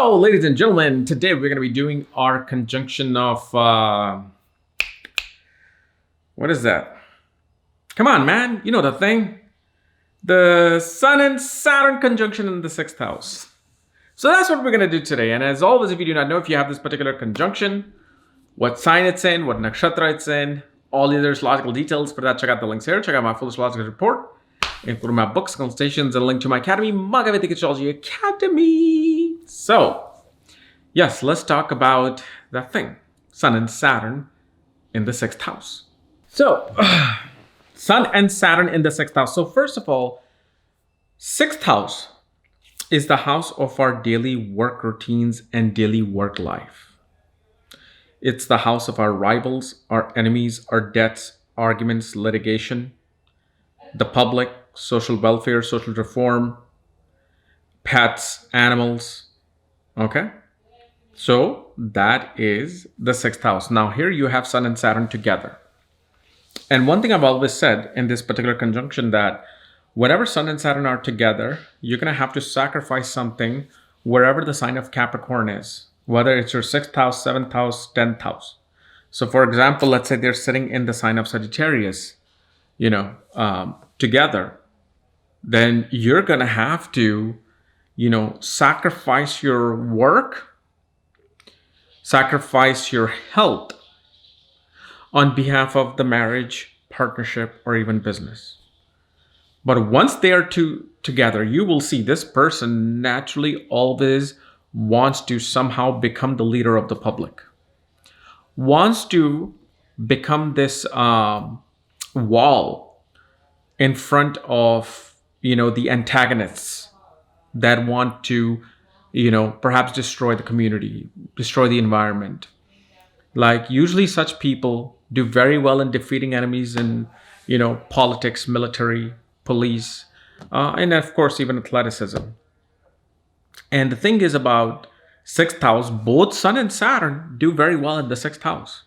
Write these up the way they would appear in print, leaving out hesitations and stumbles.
So, ladies and gentlemen, today we're going to be doing our conjunction of, what is that? Come on, man. You know the thing. The Sun and Saturn conjunction in the sixth house. So that's what we're going to do today. And as always, if you do not know if you have this particular conjunction, what sign it's in, what nakshatra it's in, all the other astrological details, for that, check out the links here. Check out my full astrological report, including my books, consultations, and a link to my academy, Magavedic Astrology Academy. So, yes, let's talk about that thing, Sun and Saturn in the sixth house. So, Sun and Saturn in the sixth house. So first of all, sixth house is the house of our daily work routines and daily work life. It's the house of our rivals, our enemies, our debts, arguments, litigation, the public, social welfare, social reform, pets, animals. Okay? So that is the sixth house. Now here you have Sun and Saturn together. And one thing I've always said in this particular conjunction, that whenever Sun and Saturn are together, you're going to have to sacrifice something wherever the sign of Capricorn is, whether it's your sixth house, seventh house, 10th house. So for example, let's say they're sitting in the sign of Sagittarius, together, then you're going to have to, sacrifice your work, sacrifice your health on behalf of the marriage, partnership, or even business. But once they are together, you will see this person naturally always wants to somehow become the leader of the public, wants to become this wall in front of, the antagonists that want to, perhaps destroy the community, destroy the environment. Like usually such people do very well in defeating enemies in, politics, military, police, and of course, even athleticism. And the thing is about sixth house, both Sun and Saturn do very well in the sixth house.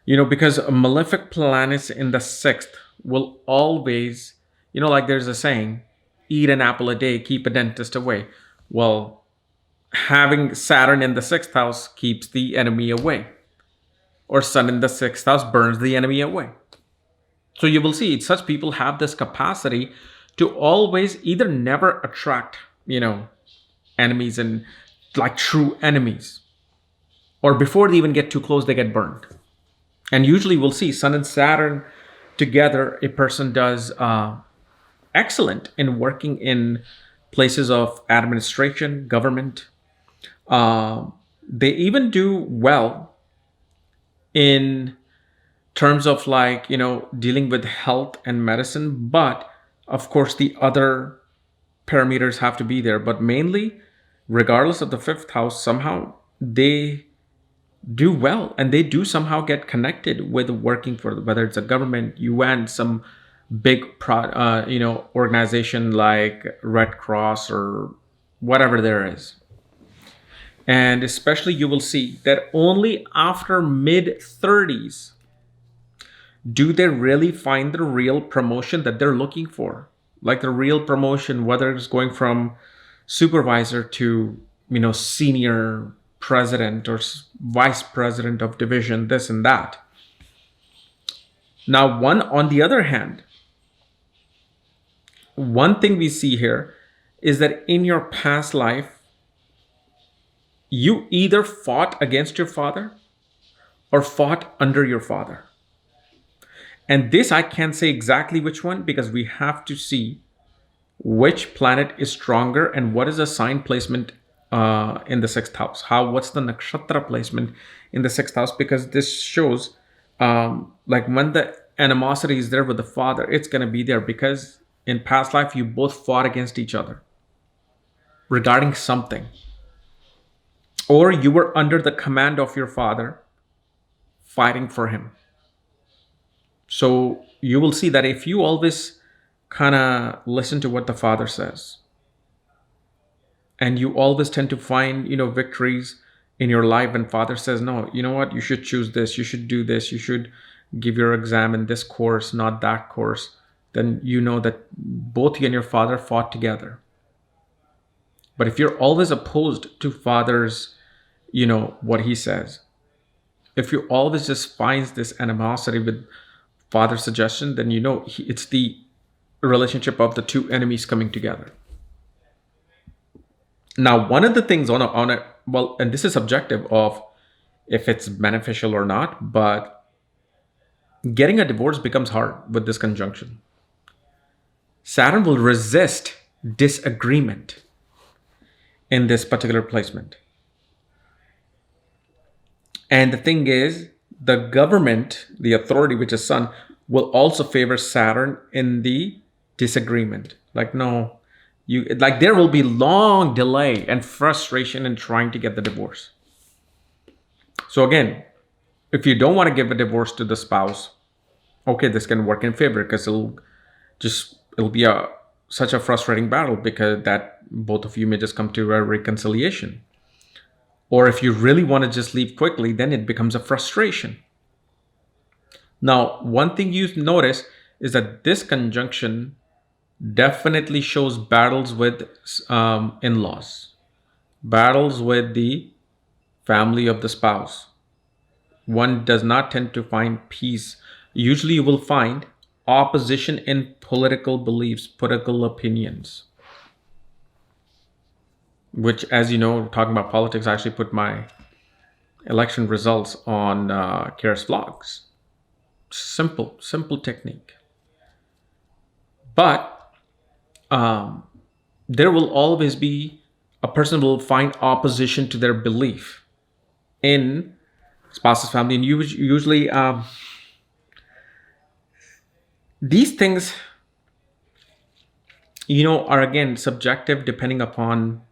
Because malefic planets in the sixth will always, like there's a saying, eat an apple a day, keep a dentist away. Well, having Saturn in the sixth house keeps the enemy away. Or Sun in the sixth house burns the enemy away. So you will see such people have this capacity to always either never attract, enemies and like true enemies. Or before they even get too close, they get burned. And usually we'll see Sun and Saturn together, a person does excellent in working in places of administration, government. They even do well in terms of dealing with health and medicine. But of course, the other parameters have to be there. But mainly, regardless of the fifth house, somehow they do well, and they do somehow get connected with working for, whether it's a government, UN, some big organization like Red Cross or whatever there is. And especially you will see that only after mid 30s do they really find the real promotion that they're looking for. Like the real promotion, whether it's going from supervisor to, senior president or vice president of division, this and that. Now, on the other hand, one thing we see here is that in your past life, you either fought against your father or fought under your father. And this, I can't say exactly which one, because we have to see which planet is stronger and what is the sign placement in the sixth house. What's the nakshatra placement in the sixth house? Because this shows when the animosity is there with the father, it's going to be there because in past life, you both fought against each other regarding something. Or you were under the command of your father, fighting for him. So you will see that if you always kind of listen to what the father says, and you always tend to find, victories in your life, and father says, no, you know what, you should choose this, you should do this, you should give your exam in this course, not that course, then you know that both you and your father fought together. But if you're always opposed to father's, what he says, if you always just finds this animosity with father's suggestion, then it's the relationship of the two enemies coming together. Now, one of the things on a well, and this is subjective of if it's beneficial or not, but getting a divorce becomes hard with this conjunction. Saturn will resist disagreement in this particular placement. And the thing is, the government, the authority, which is Sun, will also favor Saturn in the disagreement. Like, no, there will be long delay and frustration in trying to get the divorce. So again, if you don't want to give a divorce to the spouse, okay, this can work in favor because it'll be such a frustrating battle because that both of you may just come to a reconciliation. Or if you really want to just leave quickly, then it becomes a frustration. Now, one thing you notice is that this conjunction definitely shows battles with in-laws, battles with the family of the spouse. One does not tend to find peace. Usually you will find opposition in political beliefs, political opinions. Which, as you know, talking about politics, I actually put my election results on Kira's vlogs. Simple technique. But there will always be a person will find opposition to their belief in spouse's family, and usually these things, are again subjective depending upon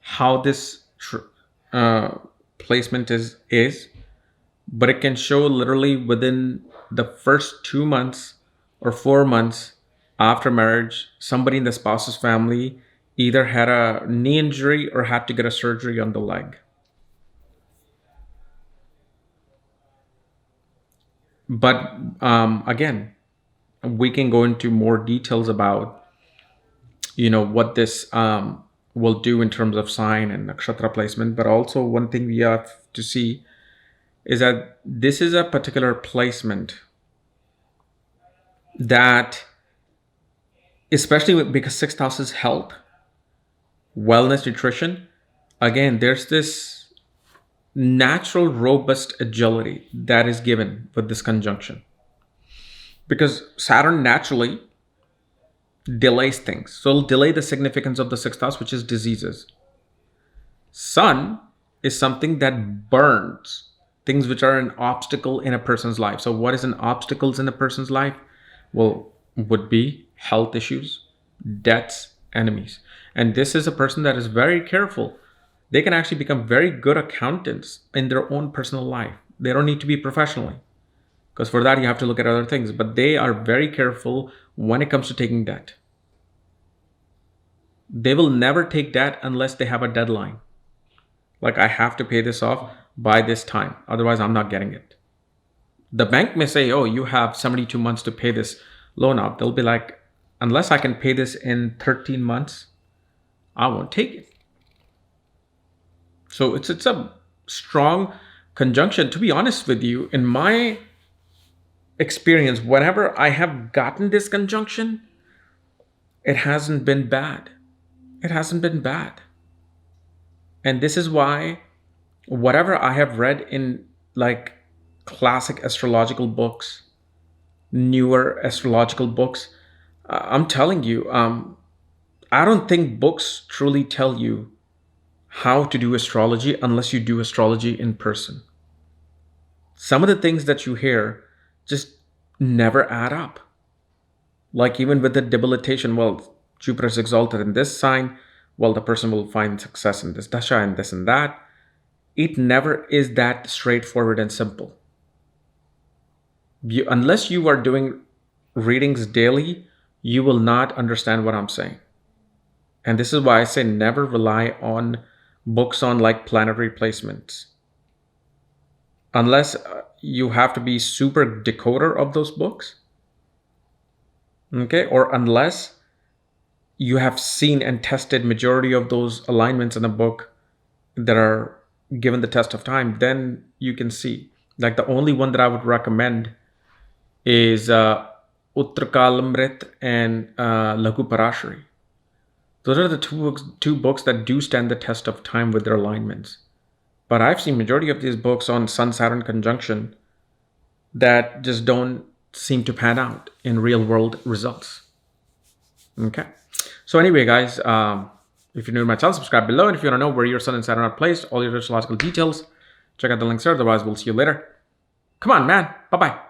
how this placement is, but it can show literally within the first 2 months or 4 months after marriage, somebody in the spouse's family either had a knee injury or had to get a surgery on the leg. But again, we can go into more details about, what this will do in terms of sign and nakshatra placement. But also one thing we have to see is that this is a particular placement that, especially because sixth house is health, wellness, nutrition, again, there's this natural, robust agility that is given with this conjunction. Because Saturn naturally delays things. So it'll delay the significance of the sixth house, which is diseases. Sun is something that burns things which are an obstacle in a person's life. So what is an obstacles in a person's life? Well, would be health issues, debts, enemies. And this is a person that is very careful. They can actually become very good accountants in their own personal life. They don't need to be professionally, because for that you have to look at other things. But they are very careful when it comes to taking debt. They will never take debt unless they have a deadline. Like, I have to pay this off by this time, otherwise I'm not getting it. The bank may say, oh, you have 72 months to pay this loan off. They'll be like, unless I can pay this in 13 months, I won't take it. So it's a strong conjunction. To be honest with you, in my experience, whenever I have gotten this conjunction, it hasn't been bad. It hasn't been bad. And this is why whatever I have read in like classic astrological books, newer astrological books, I'm telling you, I don't think books truly tell you how to do astrology unless you do astrology in person. Some of the things that you hear just never add up. Like even with the debilitation, well, Jupiter is exalted in this sign, well, the person will find success in this dasha and this and that. It never is that straightforward and simple. Unless you are doing readings daily, you will not understand what I'm saying. And this is why I say never rely on books on like planetary placements. Unless you have to be super decoder of those books. Okay, or unless you have seen and tested majority of those alignments in the book that are given the test of time, then you can see. Like the only one that I would recommend is Uttakalamrit and Laghu Parashari. Those are the two books that do stand the test of time with their alignments. But I've seen majority of these books on Sun-Saturn conjunction that just don't seem to pan out in real world results. Okay. So anyway, guys, if you're new to my channel, subscribe below. And if you want to know where your Sun and Saturn are placed, all your astrological details, check out the links there. Otherwise, we'll see you later. Come on, man. Bye-bye.